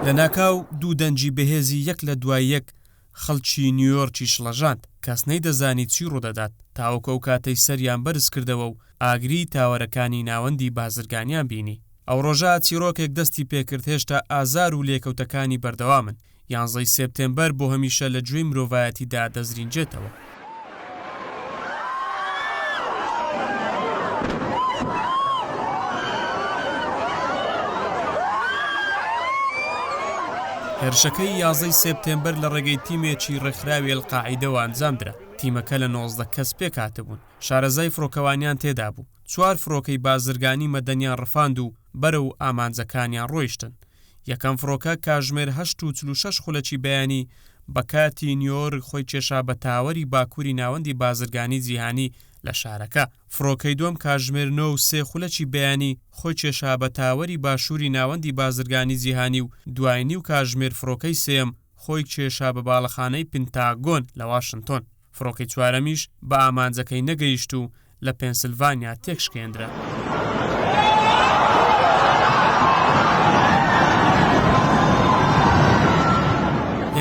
لە ناکاو دوو دەنجی بەهێزی یەک لە دوای یەک خەڵکی نیویۆرکی شڵەژاند. کەس نەیدەزانی چی ڕوودەدات تاوەکو ئەو کاتەی سەریان بەرز کردەوە و ئاگری تاوەرەکانی ناوەندی بازرگانیان بینی. ئەو ڕۆژە چیرۆکێک دەستی پێکرد هێشتا ئازار و لێکەوتەکانی بەردەوامن. 11 سپتێمبەر بۆ هەمیشە لە گوێی مرۆڤایەتیدا دەزرینجێتەوە. هێرشەکەی 11 سپتێمبەر لە ڕێگەی تیمێکی ڕێکخراوی ئەلقاعیدەوە ئەنجامدرا. تیمەکە لە 19 کەس پێکهاتبوون. شارەزای فڕۆکەوانیان تێدا بوو. 4 فڕۆکەی بازرگانی مەدەنیان ڕفاند و بەرەو ئامانجەکانیان ڕۆیشتن. یەکەم فڕۆکە کاژمێر 8.46 خولەکی بەیانی بە کاتی نیویۆرک خۆی کێشا بە تاوەری باکووری ناوەندی بازرگانی جیهانی لە شارەکە. فڕۆکەی دووەم کاژمێر 9.3 خولەکی بەیانی خۆی کێشا بە تاوەری باشووری ناوەندی بازرگانی جیهانی و دوایینی و کاژمێر فڕۆکەی سێم خۆی کێشا بە باڵەخانەی پنتاگۆن لە واشنتۆن. فڕۆکەی چوارەمیش بە ئامانجەکەی نەگەیشت و لە پێنسیلڤانیا تێکشکێندرا.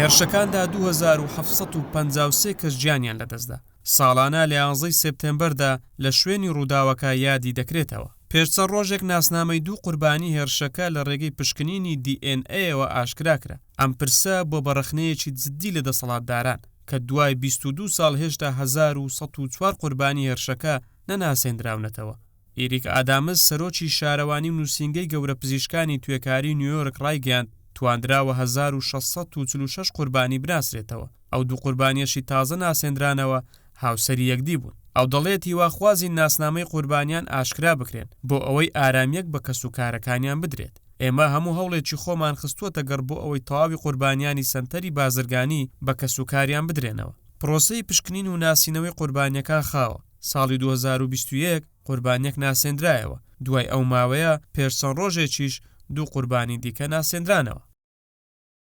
هێرشەکاندا 2753 کەس گیانیان لەدەستدا. ساڵانە لە 11 سپتێمبەردا لە شوێنی ڕووداوەکە یادی دەکرێتەوە. پێشچەند ڕۆژێک ناسنامەی دوو قوربانی هێرشەکە لە ڕێگەی پشکنینی DNA-ەوە ئاشکراکرا. ئەم پرسە بۆ بەڕەخنەیەکی جددی لە دەسەڵاتداران کە دوای 22 ساڵ هێشتا 1104 قوربانی هێرشەکە نەناسێنراونەتەوە. ئیریک ئادامس سەرۆکی شارەوانی و نووسینگەی گەورە پزیشکانی توێکاری نیویۆرک ڕایگەیاند توانراوە 1646 قوربانی بناسرێتەوە. ئەو دوو قوربانیەشی تازە ناسێنرانەوە هاوسەری یەکدی بوون. ئەو دەڵێت هیواخوازی ناسنامەی قوربانیان ئاشکرا بکرێن بۆ ئەوەی ئارامیەک بە کەسوکارەکانیان بدرێت. ئێمە هەموو هەوڵێکی خۆمان خستووەتە گەڕ بۆ ئەوەی تەواوی قوربانیانی سەنتەری بازرگانی بە کەسوکاریان بدرێنەوە. پرۆسەی پشکنین و ناسینەوەی قوربانیەکان خاوە. ساڵی 2021 قوربانیەک ناسێنرایەوە. دوای ئەو ماوەیە پێشچەند ڕۆژێکیش دوو قوربانی دیکە ناسێنرانەوە.